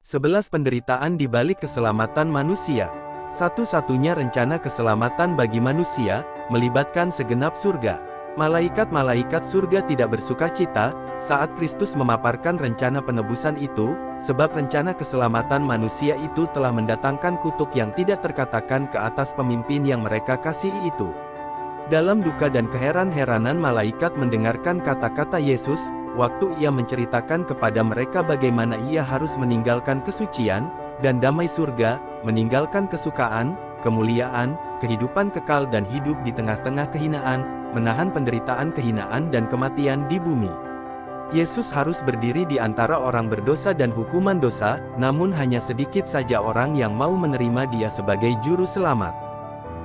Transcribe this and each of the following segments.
11 penderitaan di balik keselamatan manusia. Satu-satunya rencana keselamatan bagi manusia, melibatkan segenap surga. Malaikat-malaikat surga tidak bersukacita, saat Kristus memaparkan rencana penebusan itu, sebab rencana keselamatan manusia itu telah mendatangkan kutuk yang tidak terkatakan ke atas pemimpin yang mereka kasihi itu. Dalam duka dan keheran-heranan malaikat mendengarkan kata-kata Yesus, waktu ia menceritakan kepada mereka bagaimana ia harus meninggalkan kesucian, dan damai surga, meninggalkan kesukaan, kemuliaan, kehidupan kekal dan hidup di tengah-tengah kehinaan, menahan penderitaan kehinaan dan kematian di bumi. Yesus harus berdiri di antara orang berdosa dan hukuman dosa, namun hanya sedikit saja orang yang mau menerima Dia sebagai juru selamat.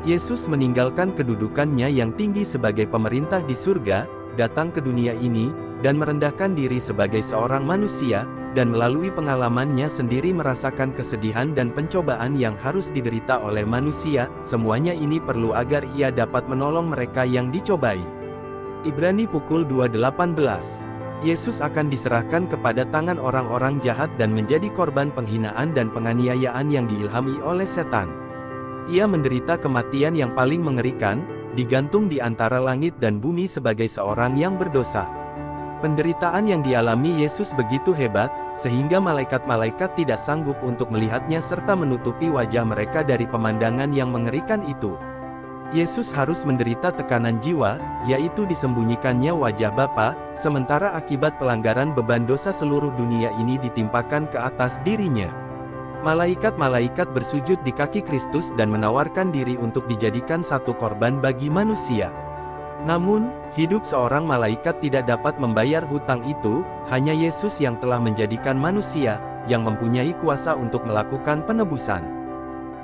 Yesus meninggalkan kedudukannya yang tinggi sebagai pemerintah di surga, datang ke dunia ini, dan merendahkan diri sebagai seorang manusia, dan melalui pengalamannya sendiri merasakan kesedihan dan pencobaan yang harus diderita oleh manusia. Semuanya ini perlu agar ia dapat menolong mereka yang dicobai. Ibrani pukul 2:18. Yesus akan diserahkan kepada tangan orang-orang jahat dan menjadi korban penghinaan dan penganiayaan yang diilhami oleh setan. Ia menderita kematian yang paling mengerikan, digantung di antara langit dan bumi sebagai seorang yang berdosa. Penderitaan yang dialami Yesus begitu hebat, sehingga malaikat-malaikat tidak sanggup untuk melihatnya serta menutupi wajah mereka dari pemandangan yang mengerikan itu. Yesus harus menderita tekanan jiwa, yaitu disembunyikannya wajah Bapa, sementara akibat pelanggaran beban dosa seluruh dunia ini ditimpakan ke atas dirinya. Malaikat-malaikat bersujud di kaki Kristus dan menawarkan diri untuk dijadikan satu korban bagi manusia. Namun, hidup seorang malaikat tidak dapat membayar hutang itu, hanya Yesus yang telah menjadikan manusia, yang mempunyai kuasa untuk melakukan penebusan.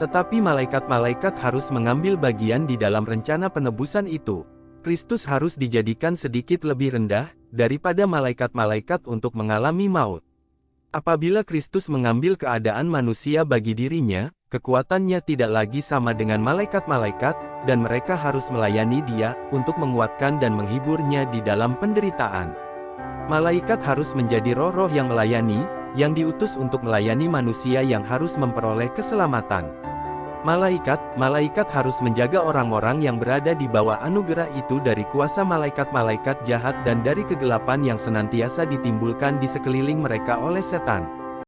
Tetapi malaikat-malaikat harus mengambil bagian di dalam rencana penebusan itu. Kristus harus dijadikan sedikit lebih rendah, daripada malaikat-malaikat untuk mengalami maut. Apabila Kristus mengambil keadaan manusia bagi dirinya, kekuatannya tidak lagi sama dengan malaikat-malaikat, dan mereka harus melayani Dia, untuk menguatkan dan menghiburnya di dalam penderitaan. Malaikat harus menjadi roh-roh yang melayani, yang diutus untuk melayani manusia yang harus memperoleh keselamatan. Malaikat harus menjaga orang-orang yang berada di bawah anugerah itu dari kuasa malaikat-malaikat jahat dan dari kegelapan yang senantiasa ditimbulkan di sekeliling mereka oleh setan.